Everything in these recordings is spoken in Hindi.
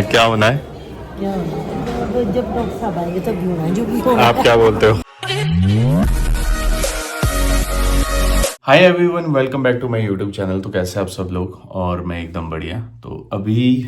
क्या होना है? क्या जब डॉक्टर साहब आएंगे तब भी होना है, जो भी होना आप क्या बोलते हो? Hi everyone, welcome back to my YouTube channel. तो कैसे आप सब लोग? और मैं एकदम बढ़िया। तो अभी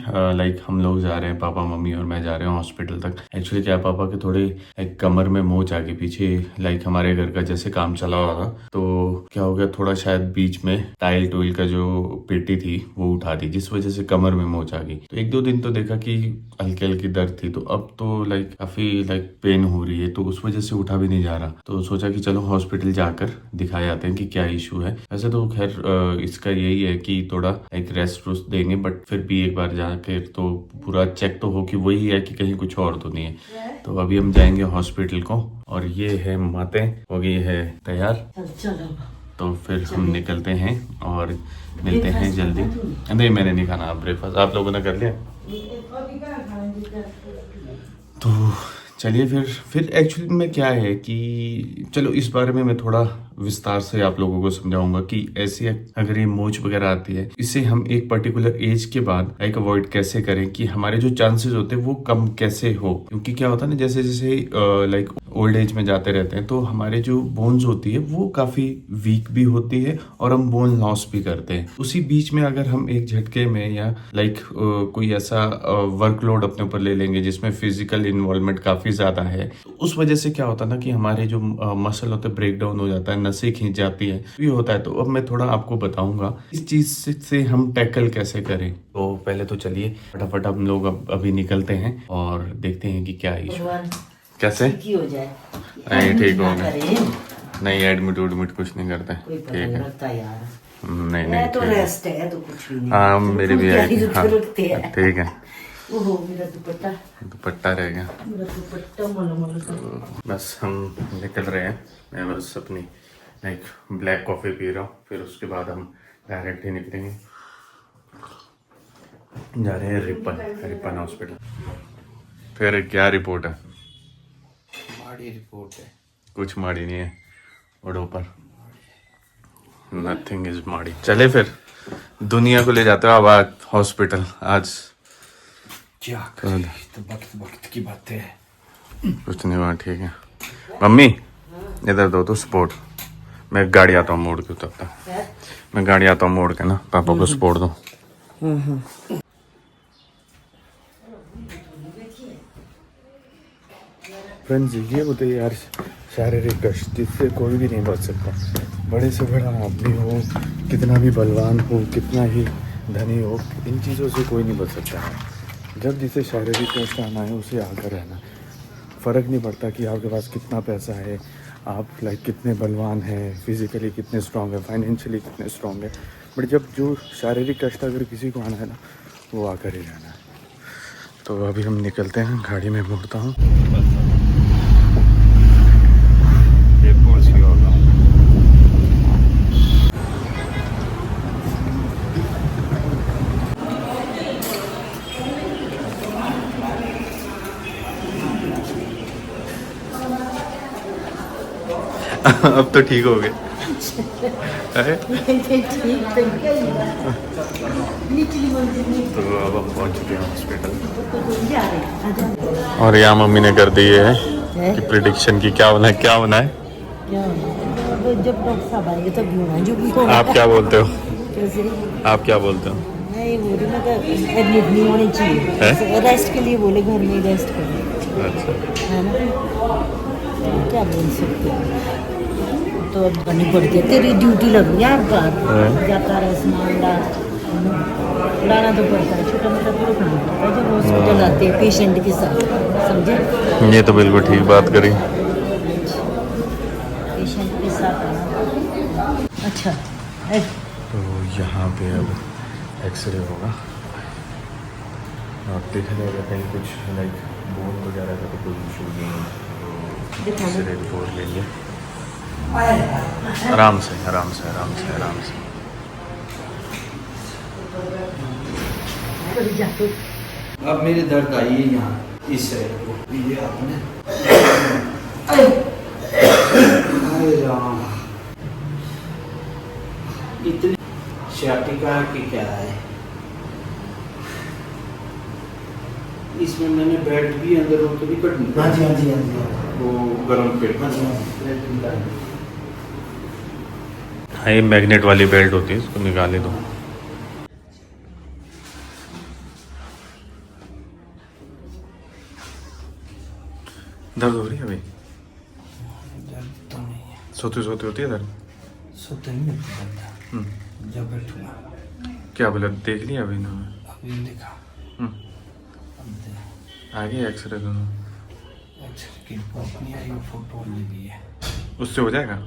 हम लोग जा रहे हैं, पापा मम्मी और मैं जा रहे हैं हॉस्पिटल तक। एक्चुअली क्या, पापा के थोड़े एक कमर में मोच आ गई पीछे। हमारे घर का जैसे काम चला हुआ था, तो क्या हो गया, थोड़ा शायद बीच में टाइल टूल का जो पेटी थी वो उठा दी, जिस वजह से कमर में मोच आ गई। तो एक दो दिन तो देखा कि हल्की हल्की दर्द थी, तो अब तो काफी पेन हो रही है, तो उस वजह से उठा भी नहीं जा रहा। तो सोचा कि चलो हॉस्पिटल जाकर दिखाए आते हैं कि क्या इशू है। वैसे तो खैर इसका यही है कि थोड़ा रेस्ट वेस्ट देंगे, बट फिर भी एक बार जाकर तो पूरा चेक तो हो कि वही है कि कहीं कुछ और तो नहीं है। तो अभी हम जाएंगे हॉस्पिटल को, और ये है माते हो गई है तैयार। चलो तो फिर हम निकलते हैं और मिलते हैं जल्दी। नहीं, मैंने नहीं खाना ब्रेकफास्ट। आप लोगों ने कर लिया? तो चलिए फिर एक्चुअली में क्या है कि चलो इस बारे में मैं थोड़ा विस्तार से आप लोगों को समझाऊंगा कि ऐसी अगर ये मोच वगैरह आती है, इसे हम एक पर्टिकुलर एज के बाद अवॉइड कैसे करें कि हमारे जो चांसेस होते हैं वो कम कैसे हो। क्योंकि क्या होता है ना, जैसे जैसे ओल्ड एज में जाते रहते हैं, तो हमारे जो बोन्स होती है वो काफी वीक भी होती है और हम बोन लॉस भी करते हैं। उसी बीच में अगर हम एक झटके में या कोई ऐसा वर्कलोड अपने ऊपर ले लेंगे जिसमें फिजिकल इन्वॉल्वमेंट काफी ज्यादा है, तो उस वजह से क्या होता है ना कि हमारे जो मसल होते हैं ब्रेक डाउन हो जाता है, नसें खींच जाती है, ये होता है। तो अब मैं थोड़ा आपको बताऊंगा इस चीज से हम टैकल कैसे करें। तो पहले तो चलिए फटाफट हम लोग अभी निकलते हैं और देखते हैं कि क्या इशू है। कैसे ठीक हो जाए। नहीं, ठीक हो गया। नहीं, एडमिट उडमिट कुछ नहीं करते। ठीक है, नहीं नहीं, तो रेस्ट है तो कुछ भी नहीं। हाँ मेरी भी है। हाँ ठीक है। ओहो, मेरा दुपट्टा दुपट्टा रह गया। मेरा दुपट्टा मलमल का। बस हम निकल रहे हैं। मैं बस अपनी ब्लैक कॉफ़ी पी रहा हूँ, फिर उसके बाद हम डायरेक्ट ही निकलेंगे। जा रहे हैं रिपन हॉस्पिटल। फिर क्या रिपोर्ट है? माड़ी रिपोर्ट है। कुछ माड़ी नहीं है, उड़ो पर नथिंग इज माड़ी। चले फिर दुनिया को ले जाते हो अब आज हॉस्पिटल। आज क्या करें, तो वक्त की बात है। कुछ नहीं हुआ, ठीक है। मम्मी इधर दो तो सपोर्ट। मैं गाड़ी आता हूँ मोड़ के, तब तक मैं गाड़ी आता हूँ मोड़ के ना, पापा को सपोर्ट दो। फ्रेंड्स, ये होते यार शारीरिक कष्ट, जिससे कोई भी नहीं बच सकता। बड़े से बड़ा आदमी हो, कितना भी बलवान हो, कितना ही धनी हो, इन चीज़ों से कोई नहीं बच सकता है। जब जिसे शारीरिक कष्ट आना है उसे आकर रहना। फ़र्क नहीं पड़ता कि आपके पास कितना पैसा है, आप कितने बलवान हैं, फिजिकली कितने स्ट्रांग है, फाइनेंशियली कितने स्ट्रांग है, बट जब जो शारीरिक कष्ट अगर किसी को आना है ना, वो आकर ही रहना है। तो अभी हम निकलते हैं, गाड़ी में मुड़ता हूँ। अब तो ठीक हो गए। तो अब हम पहुंच चुके हैं हॉस्पिटल, और यहाँ मम्मी ने कर दी है कि प्रिडिक्शन की क्या होना है, क्या होना है। जब डॉक्टर साहब आएंगे तब भी होना है, जो भी होना। आप क्या बोलते हो? कैसे? आप क्या बोलते हो? मैं ये बोल रही हूँ ना, एडमिट नहीं होनी चाहिए, रेस्ट के लिए बोले, घर में रेस्ट करें। अच्छा, है ना, क्या बोल सकते हैं। तो अब करनी पड़ती है, तेरी ड्यूटी लग रही है बार जाता रहे, सामान लाना तो पड़ता है, छोटा मोटा तो रुकना पड़ता है जब हॉस्पिटल आते हैं पेशेंट के साथ, समझे? ये तो बिल्कुल ठीक बात करी। पेशेंट के साथ आना। अच्छा तो यहाँ पे अब एक्सरे होगा और देखा जाएगा कहीं कुछ बोन वगैरह का तो कोई इशू नहीं है, तो एक्सरे रिपोर्ट लेंगे। आराम से आराम से आराम से आराम से। अब मेरे दर्द आई है यहाँ, इस साइड को ये आपने। अरे राम, इतनी सियाटिका की क्या है? इसमें मैंने बेल्ट भी अंदर हो तो भी कट नहीं। हाँ जी हाँ जी हाँ जी वो गर्म पेट। हाँ जी हाँ जी बेल्ट निकाल दी। हाँ, ये मैग्नेट वाली बेल्ट होती है, इसको निकाले दो। दर्द हो रही है अभी? दर्द तो नहीं है, सोते सोते होती है दर्द? सोते नहीं दर्द, जब बैठूंगा। क्या बोला, देख लिया अभी ना? अभी देखा, अब आगे एक्सरे दोनों एक्सरे की रिपोर्ट नहीं आई, फोटो ले ली है। उससे हो जाएगा?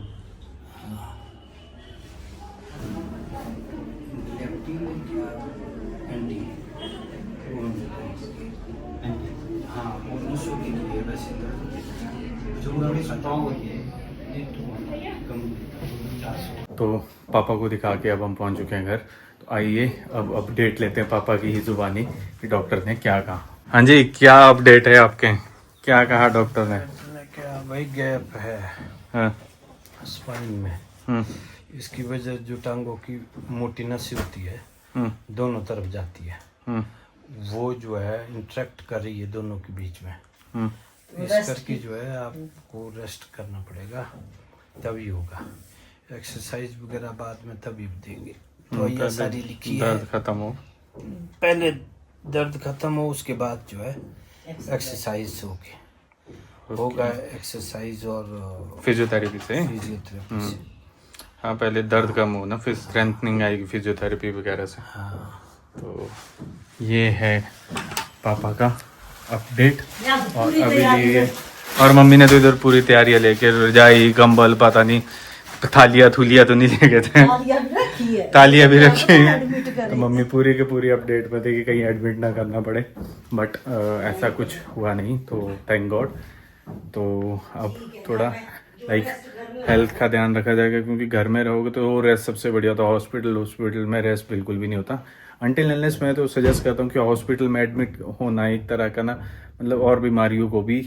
हाँ, वो नसों के लिए वैसे जो मेरे सुताओं होती है ये तो कम 400। तो पापा को दिखा के अब हम पहुंच चुके हैं घर। तो आइए अब अपडेट लेते हैं पापा की ही जुबानी कि डॉक्टर ने क्या कहा। हाँ जी, क्या अपडेट है आपके? क्या कहा डॉक्टर ने? क्या भाई, गैप है हाँ। स्पाइन में। हम्म, इसकी वजह जो टांगों की मोटी नसें होती है हम्म, दोनों तरफ जाती है, हम्म, वो जो है इंटरेक्ट कर रही है दोनों के बीच में। हम्म। तो इस करके जो है आपको रेस्ट करना पड़ेगा, तभी होगा। एक्सरसाइज वगैरह बाद में तभी देंगे। तो ये सारी लिखी है, दर्द खत्म हो। पहले दर्द खत्म हो उसके बाद जो है एक्सरसाइज होगा एक्सरसाइज और फिजियोथेरेपी से? फिजियोथेरेपी से। हाँ, पहले दर्द कम हो ना, फिर स्ट्रेंथनिंग आएगी फिजियोथेरेपी वगैरह से। हाँ, तो ये है पापा का अपडेट। और पूरी अभी तैयारी ये और मम्मी ने तो इधर पूरी तैयारियां लेके, रजाई कंबल पता नहीं, थालियां थुलियां तो नहीं लेके थे, तालियां भी रखी हैं। तो मम्मी पूरी की पूरी अपडेट में थी कि कहीं एडमिट ना करना पड़े, बट ऐसा कुछ हुआ नहीं, तो थैंक गॉड। तो अब थोड़ा लाइक हेल्थ का ध्यान रखा जाएगा, क्योंकि घर में रहोगे तो रेस्ट सबसे बढ़िया होता है। हॉस्पिटल में रेस्ट बिल्कुल भी नहीं होता। अनटिल अनलेस मैं तो सजेस्ट करता हूँ कि हॉस्पिटल में एडमिट होना एक तरह का ना, मतलब और बीमारियों को भी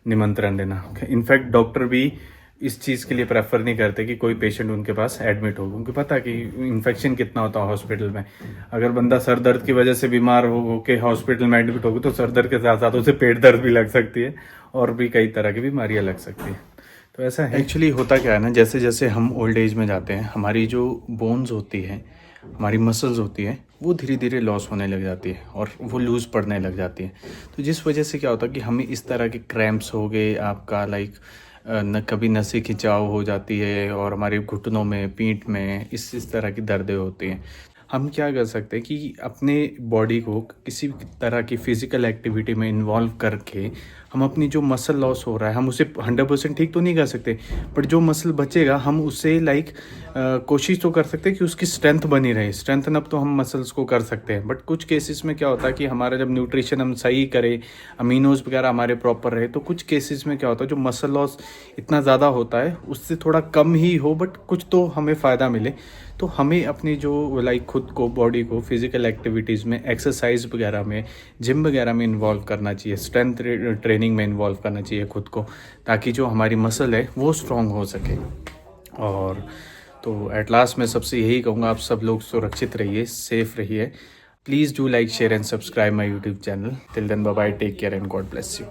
निमंत्रण देना। इनफैक्ट डॉक्टर भी इस चीज़ के लिए प्रेफर नहीं करते कि कोई पेशेंट उनके पास एडमिट हो, उनको पता है कि इन्फेक्शन कितना होता है हॉस्पिटल में। अगर बंदा सर दर्द की वजह से बीमार हो के हॉस्पिटल में एडमिट होगी तो सर दर्द के साथ साथ उसे पेट दर्द भी लग सकती है और भी कई तरह की बीमारियां लग सकती है। तो ऐसा है। एक्चुअली होता क्या है ना, जैसे जैसे हम ओल्ड एज में जाते हैं, हमारी जो बोन्स होती है, हमारी मसल्स होती है, वो धीरे धीरे लॉस होने लग जाती है और वो लूज़ पड़ने लग जाती है। तो जिस वजह से क्या होता है कि हमें इस तरह के क्रैम्प्स हो गए, आपका लाइक न कभी नसें खिंचाव हो जाती है और हमारे घुटनों में, पीठ में इस तरह की दर्दें होती हैं। हम क्या कर सकते हैं कि अपने बॉडी को किसी भी तरह की फ़िज़िकल एक्टिविटी में इन्वॉल्व करके हम अपनी जो मसल लॉस हो रहा है, हम उसे 100% ठीक तो नहीं कर सकते, बट जो मसल बचेगा हम उससे लाइक कोशिश तो कर सकते हैं कि उसकी स्ट्रेंथ बनी रहे। स्ट्रेंथन अप तो हम मसल्स को कर सकते हैं, बट कुछ केसेस में क्या होता है कि हमारा जब न्यूट्रिशन हम सही करें, अमीनोज वगैरह हमारे प्रॉपर रहे, तो कुछ केसेस में क्या होता है जो मसल लॉस इतना ज़्यादा होता है उससे थोड़ा कम ही हो, बट कुछ तो हमें फ़ायदा मिले। तो हमें अपनी जो लाइक खुद को, बॉडी को फिज़िकल एक्टिविटीज़ में, एक्सरसाइज वगैरह में, जिम वगैरह में इन्वॉल्व करना चाहिए, स्ट्रेंथ ट्रेनिंग में इन्वॉल्व करना चाहिए खुद को, ताकि जो हमारी मसल है वो स्ट्रॉन्ग हो सके। और तो एट लास्ट मैं सबसे यही कहूँगा, आप सब लोग सुरक्षित रहिए, सेफ रहिए। Please do like, share and subscribe my YouTube channel. Till then bye bye, take care and God bless you.